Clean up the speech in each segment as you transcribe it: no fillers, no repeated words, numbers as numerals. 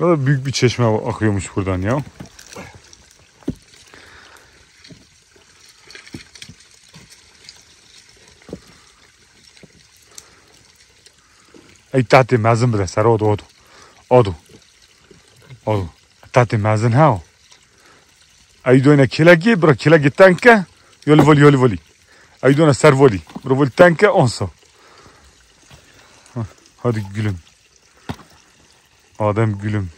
kadar büyük bir çeşme akıyormuş buradan ya. Ey tati mazın bre sar odu. Tati mazın ha. Aydona kilagi bra kilagi tanka yol voli. Aydona sar voli. Bra voli tanka onsa. Hadi gülüm. Adem gülüm.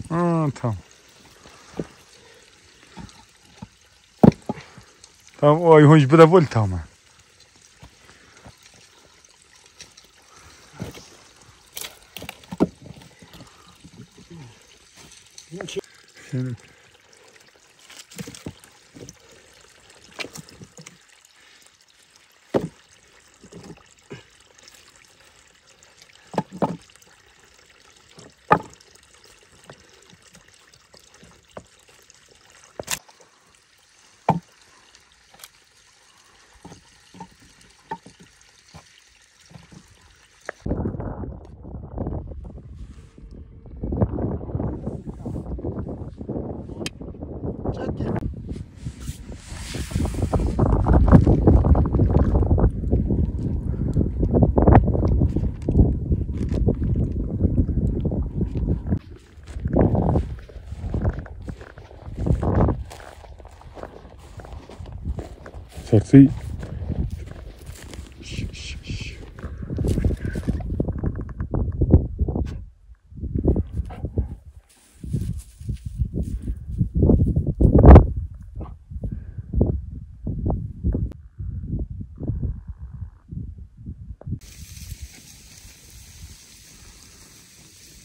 Tamam. Tamam o ay hoş bir de vol tamam. Şimdi. Saksıyı.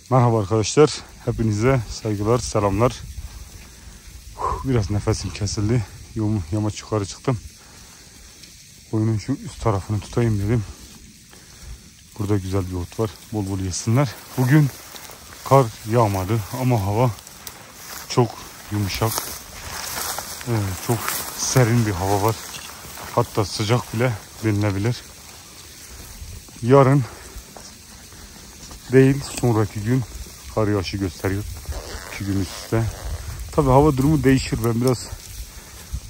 Merhaba arkadaşlar. Hepinize saygılar, selamlar. Biraz nefesim kesildi. Yamaç yukarı çıktım. Koyunun şu üst tarafını tutayım dedim. Burada güzel bir ot var. Bol bol yesinler. Bugün kar yağmadı ama hava çok yumuşak. Çok serin bir hava var. Hatta sıcak bile denilebilir. Yarın değil sonraki gün kar yağışı gösteriyor. 2 gün üst üste. Tabi hava durumu değişir. Ben biraz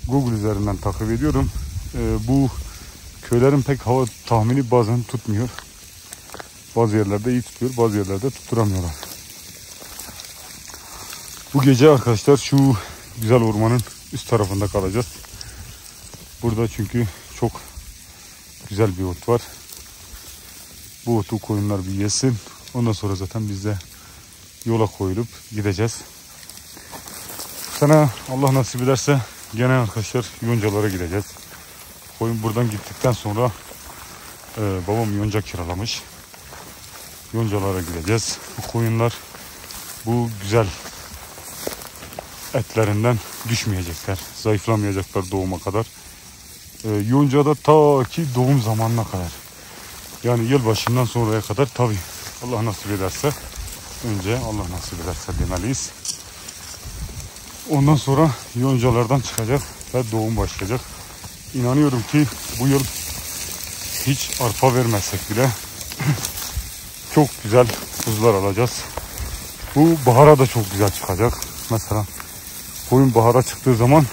Google üzerinden takip ediyorum. Bu köylerin pek hava tahmini bazen tutmuyor. Bazı yerlerde iyi tutuyor, bazı yerlerde tutturamıyorlar. Bu gece arkadaşlar şu güzel ormanın üst tarafında kalacağız. Burada çünkü çok güzel bir ot var. Bu otu koyunlar bir yesin. Ondan sonra zaten biz de yola koyulup gideceğiz. Sana Allah nasip ederse gene arkadaşlar yoncalara gideceğiz. Koyun buradan gittikten sonra babam yonca kiralamış. Yoncalara gideceğiz. Bu koyunlar bu güzel etlerinden düşmeyecekler. Zayıflamayacaklar doğuma kadar. Yoncada ta ki doğum zamanına kadar. Yani yılbaşından sonraya kadar tabii Allah nasip ederse, önce Allah nasip ederse demeliyiz. Ondan sonra yoncalardan çıkacak ve doğum başlayacak. İnanıyorum ki bu yıl hiç arpa vermezsek bile çok güzel kuzular alacağız. Bu bahara da çok güzel çıkacak. Mesela koyun bahara çıktığı zaman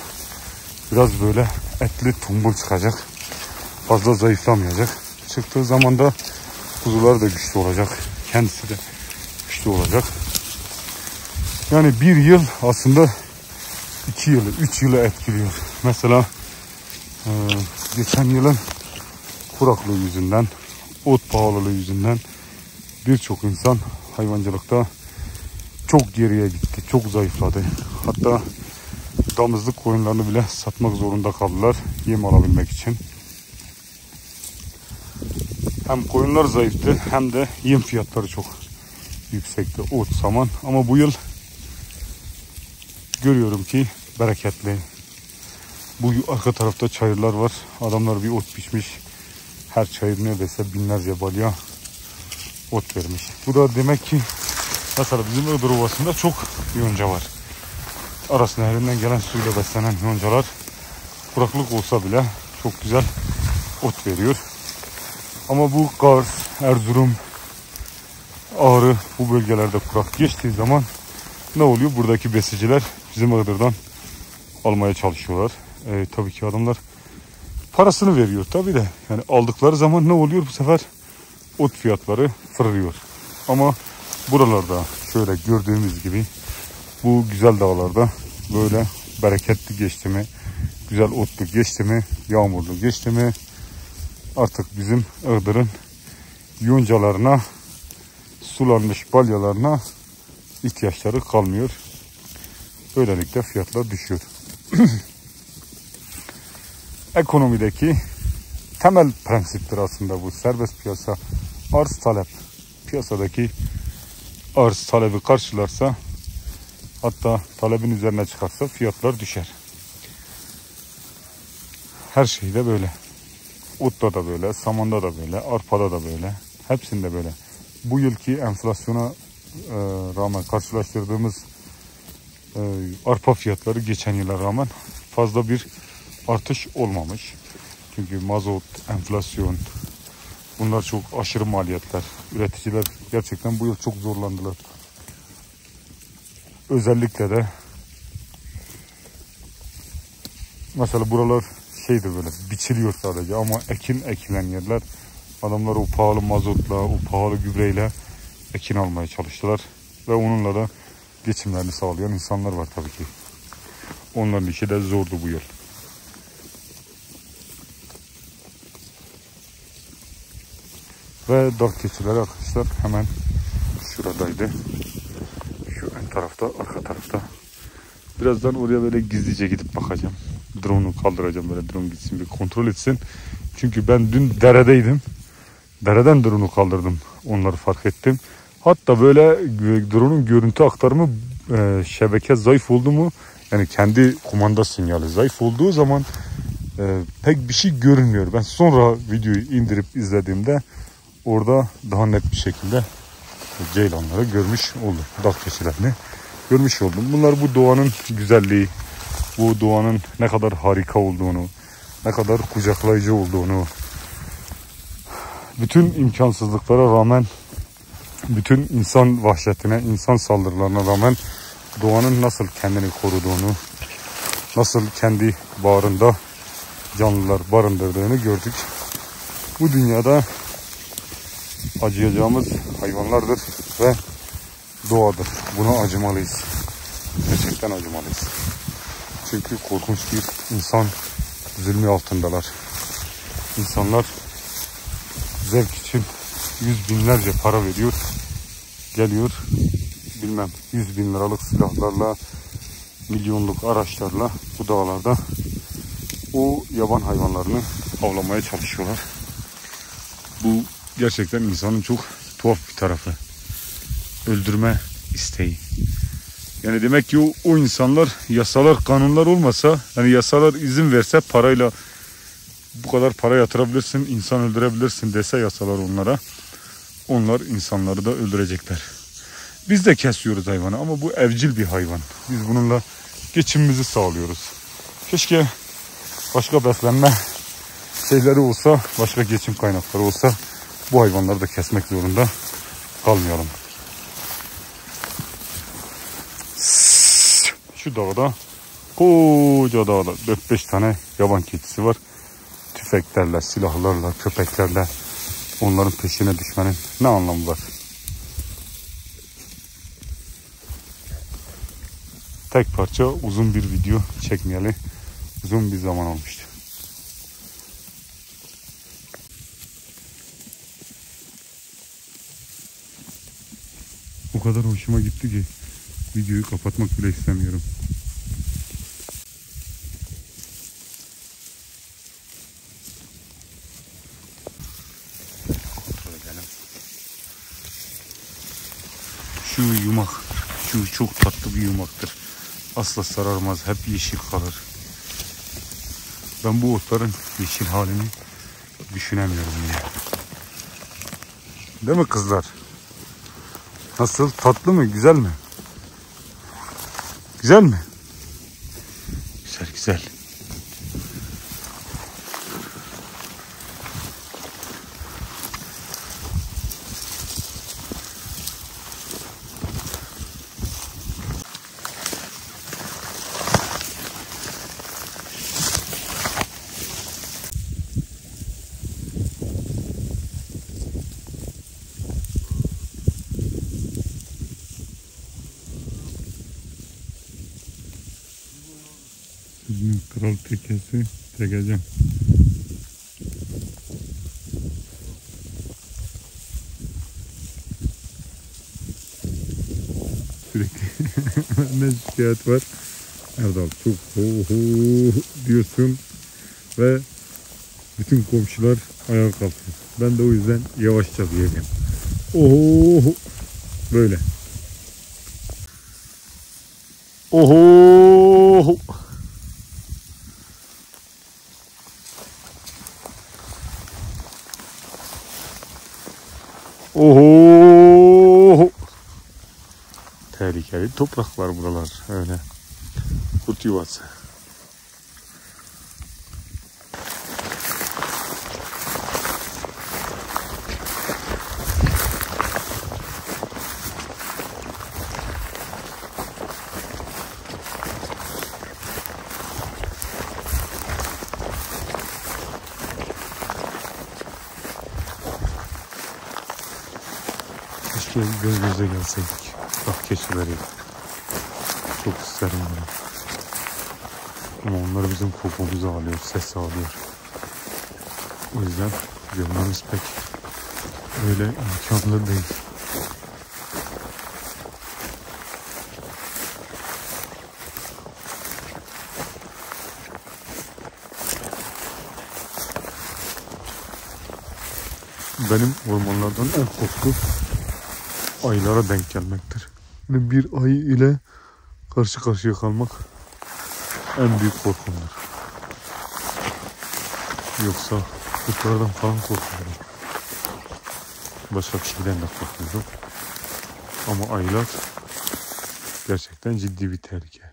biraz böyle etli tumbul çıkacak. Fazla zayıflamayacak. Çıktığı zaman da kuzular da güçlü olacak. Kendisi de güçlü olacak. Yani bir yıl aslında 2 yılı, 3 yılı etkiliyor. Mesela geçen yılın kuraklığı yüzünden, ot pahalılığı yüzünden birçok insan hayvancılıkta çok geriye gitti, çok zayıfladı. Hatta damızlık koyunlarını bile satmak zorunda kaldılar yem alabilmek için. Hem koyunlar zayıftı hem de yem fiyatları çok yüksekti, ot, saman. Ama bu yıl görüyorum ki bereketli. Bu arka tarafta çayırlar var. Adamlar bir ot biçmiş. Her çayır neredeyse binlerce balya ot vermiş. Bu da demek ki mesela bizim Iğdır Ovası'nda çok yonca var. Aras Nehri'nden gelen suyla beslenen yoncalar kuraklık olsa bile çok güzel ot veriyor. Ama bu Kars, Erzurum, Ağrı bu bölgelerde kurak geçtiği zaman ne oluyor? Buradaki besiciler bizim Iğdır'dan almaya çalışıyorlar. Tabii ki adamlar parasını veriyor tabii de. Yani aldıkları zaman ne oluyor? Bu sefer ot fiyatları fırlıyor. Ama buralarda şöyle gördüğümüz gibi bu güzel dağlarda böyle bereketli geçti mi, güzel otlu geçti mi, yağmurlu geçti mi artık bizim Iğdır'ın yoncalarına, sulanmış balyalarına ihtiyaçları kalmıyor. Böylelikle fiyatlar düşüyor. Ekonomideki temel prensiptir aslında bu serbest piyasa. Arz talep. Piyasadaki arz talebi karşılarsa, hatta talebin üzerine çıkarsa fiyatlar düşer. Her şeyde böyle. Otta da böyle, samanda da böyle, arpada da böyle. Hepsinde böyle. Bu yılki enflasyona rağmen karşılaştırdığımız arpa fiyatları geçen yıla rağmen fazla bir artış olmamış. Çünkü mazot, enflasyon, bunlar çok aşırı maliyetler. Üreticiler gerçekten bu yıl çok zorlandılar. Özellikle de mesela buralar şeydir böyle biçiliyor sadece ama ekilen yerler, adamlar o pahalı mazotla, o pahalı gübreyle ekin almaya çalıştılar ve onunla da geçimlerini sağlayan insanlar var tabii ki. Onların işi de zordu bu yıl. Ve dağ keçileri arkadaşlar hemen şuradaydı. Şu ön tarafta, arka tarafta. Birazdan oraya böyle gizlice gidip bakacağım. Drone'u kaldıracağım, böyle drone gitsin bir kontrol etsin. Çünkü ben dün deredeydim. Dereden drone'u kaldırdım. Onları fark ettim. Hatta böyle drone'un görüntü aktarımı şebeke zayıf oldu mu? Yani kendi kumanda sinyali zayıf olduğu zaman pek bir şey görünmüyor. Ben sonra videoyu indirip izlediğimde orada daha net bir şekilde ceylanları görmüş oldum. Dağ keçilerini görmüş oldum. Bunlar bu doğanın güzelliği, bu doğanın ne kadar harika olduğunu, ne kadar kucaklayıcı olduğunu, bütün imkansızlıklara rağmen, bütün insan vahşetine, insan saldırılarına rağmen doğanın nasıl kendini koruduğunu, nasıl kendi bağrında canlılar barındırdığını gördük. Bu dünyada acıyacağımız hayvanlardır ve doğadır. Buna acımalıyız. Gerçekten acımalıyız. Çünkü korkunç bir insan zulmü altındalar. İnsanlar zevk için yüz binlerce para veriyor. Geliyor bilmem 100 bin liralık silahlarla, milyonluk araçlarla bu dağlarda o yaban hayvanlarını avlamaya çalışıyorlar. Bu gerçekten insanın çok tuhaf bir tarafı. Öldürme isteği. Yani demek ki o insanlar, yasalar, kanunlar olmasa, hani yasalar izin verse parayla bu kadar para yatırabilirsin, insan öldürebilirsin dese yasalar onlara, onlar insanları da öldürecekler. Biz de kesiyoruz hayvanı ama bu evcil bir hayvan. Biz bununla geçimimizi sağlıyoruz. Keşke başka beslenme şeyleri olsa, başka geçim kaynakları olsa bu hayvanları da kesmek zorunda kalmayalım. Şu dağda, koca dağda 4-5 tane yaban keçisi var. Tüfeklerle, silahlarla, köpeklerle onların peşine düşmenin ne anlamı var? Tek parça uzun bir video çekmeyeli uzun bir zaman olmuştu. O kadar hoşuma gitti ki videoyu kapatmak bile istemiyorum. Kontrol edelim. Şu yumak, şu çok tatlı bir yumaktır. Asla sararmaz, hep yeşil kalır. Ben bu otların yeşil halini düşünemiyorum ya. Değil mi kızlar? Nasıl? Tatlı mı? Güzel mi? Güzel mi? Güzel güzel. Bizim kral tekesi çekeceğim. Sürekli ne şikayet var. Erdal çok ho diyorsun ve bütün komşular ayağa kalkıyor. Ben de o yüzden yavaşça diyeceğim. Oho böyle. Oho. Oho. Tehlikeli topraklar buralar öyle. Kurt yuvası. Keşke göz göze gelseydik. Bak keçileri. Çok isterim bunu. Ama onlar bizim kokumuzu alıyor, ses alıyor. O yüzden görmemiz pek öyle imkanlı değil. Benim ormanlardan en korktuğum ayılara denk gelmektir. Ve bir ayı ile karşı karşıya kalmak en büyük korkumdur. Yoksa kurtlardan falan korkuyorum. Başka bir şeyden de korkuyorum. Ama ayılar gerçekten ciddi bir tehlike.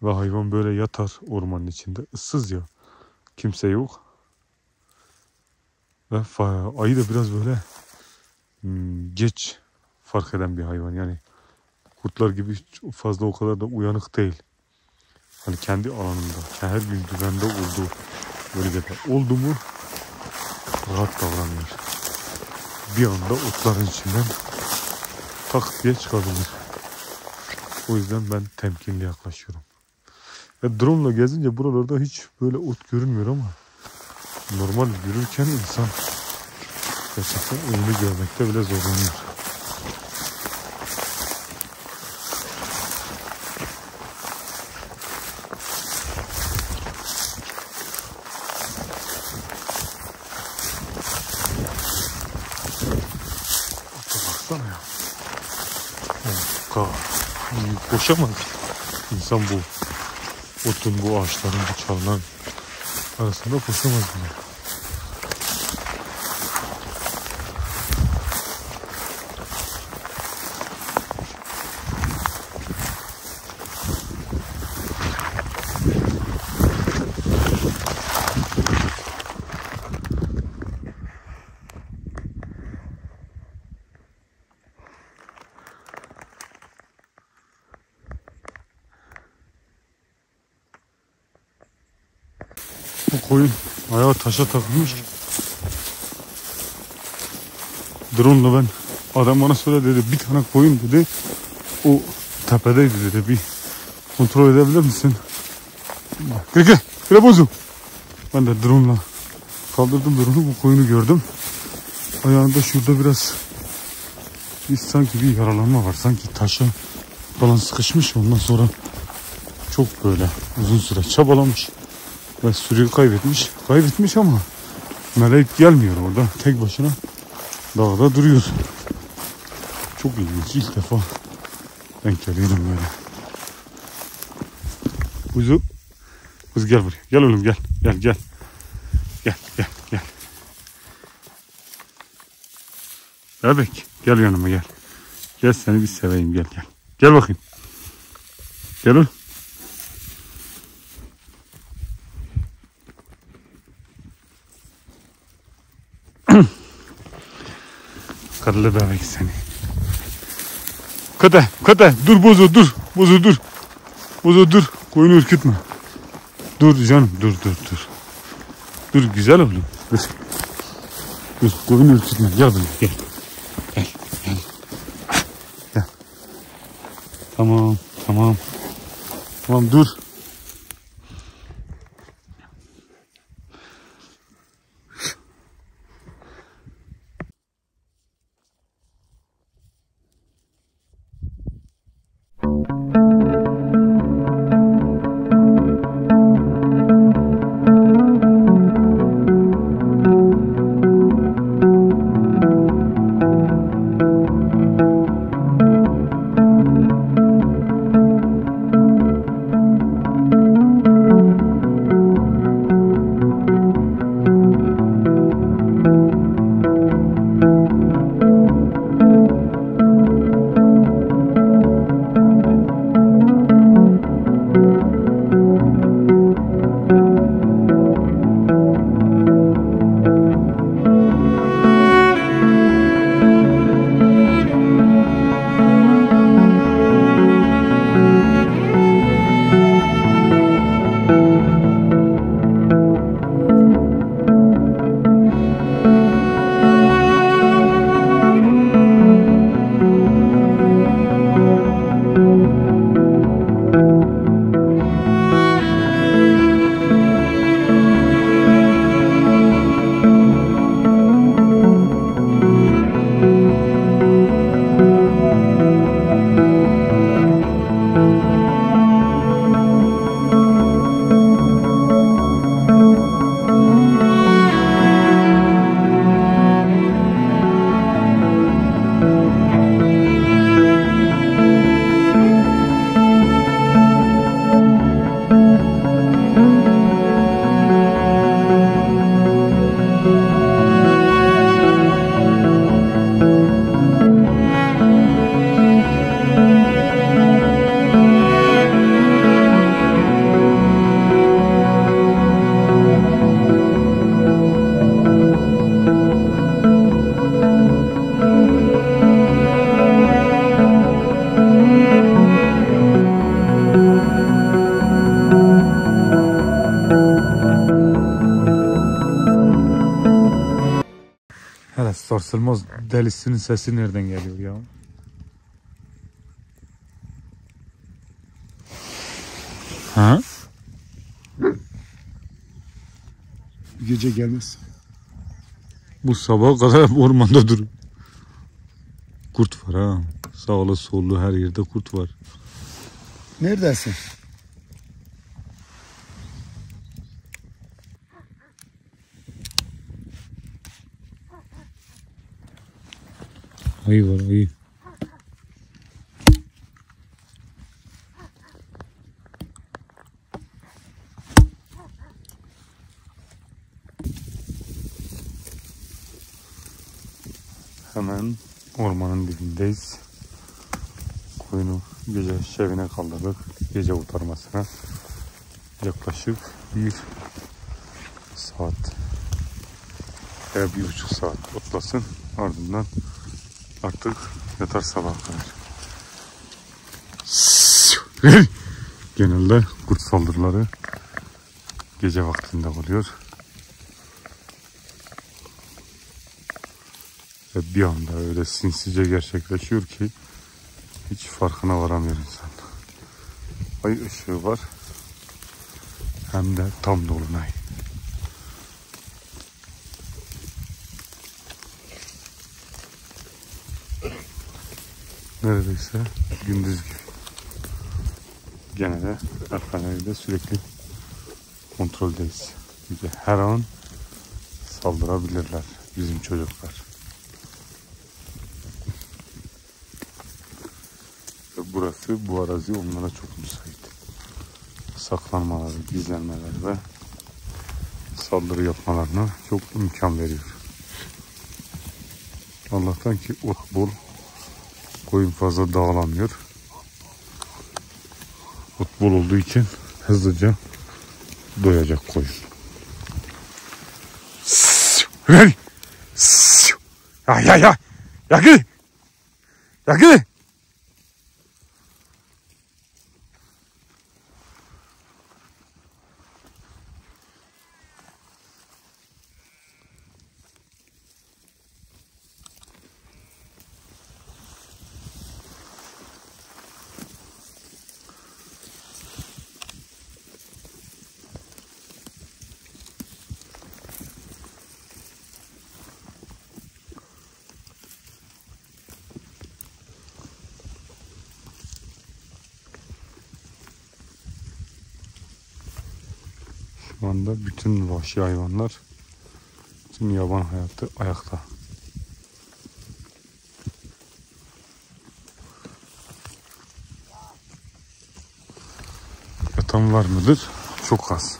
Ve hayvan böyle yatar ormanın içinde. Issız ya. Kimse yok. Ve ayı da biraz böyle geç fark eden bir hayvan. Yani kurtlar gibi fazla o kadar da uyanık değil. Hani kendi alanında, her gün güvende olduğu bölgede oldu mu rahat davranıyor. Bir anda otların içinden tak diye çıkabilir. O yüzden ben temkinli yaklaşıyorum. Ve drone ile gezince buralarda hiç böyle ot görünmüyor ama normal yürürken insan gerçekten önünü görmekte bile zorlanıyor. Baksana ya. Koşamaz insan bu otun, bu ağaçların, bu çalıların arasında koşamaz bile. Bu koyun ayağı taşa takılmış. Drone'la ben, adam bana söyledi, dedi bir tane koyun dedi, o tepedeydi dedi, bir kontrol edebilir misin? Gel bozu. Ben de drone'la kaldırdım drone'u, bu koyunu gördüm. Ayağında şurada biraz sanki bir yaralanma var, sanki taşa falan sıkışmış. Ondan sonra çok böyle uzun süre çabalamış ve sürüyü kaybetmiş ama melek gelmiyor orada, tek başına dağda duruyor. Çok ilginç, ilk defa denk geliyorum böyle. Kuzu gel buraya, gel oğlum, gel. Bebek gel yanıma, gel seni bir seveyim, gel bakayım, gel oğlum. Karılı bebek seni. Kate dur bozu dur, koyunu ürkütme. Dur canım, dur. Dur güzel oğlum, dur koyunu ürkütme, gel buraya, gel. Tamam. Tamam dur. Hele sarsılmaz delisinin sesi nereden geliyor ya? Ha? Gece gelmez. Bu sabaha kadar ormanda durur. Kurt var ha. Sağlı sollu her yerde kurt var. Neredesin? Ayı var ayı. Hemen ormanın dibindeyiz. Koyunu gece şevine kaldırdık. Gece kurtarmasına yaklaşık 1 saat veya 1,5 saat otlasın. Ardından artık yatar sabah kadar. Genelde kurt saldırıları gece vaktinde oluyor. Ve bir anda öyle sinsice gerçekleşiyor ki hiç farkına varamıyor insan. Ay ışığı var. Hem de tam dolunay. Neredeyse gündüz gibi. Gene de Erkan'da sürekli kontroldeyiz. Bize her an saldırabilirler bizim çocuklar. Ve burası, bu arazi onlara çok müsait. Saklanmaları, gizlenmeleri ve saldırı yapmalarına çok imkan veriyor. Allah'tan ki ot bol, koyun fazla dağılamıyor. Ot bol olduğu için hızlıca doyacak koyun. Ya yakı yakı. Şu anda bütün vahşi hayvanlar, bütün yaban hayatı ayakta. Yatan var mıdır? Çok az.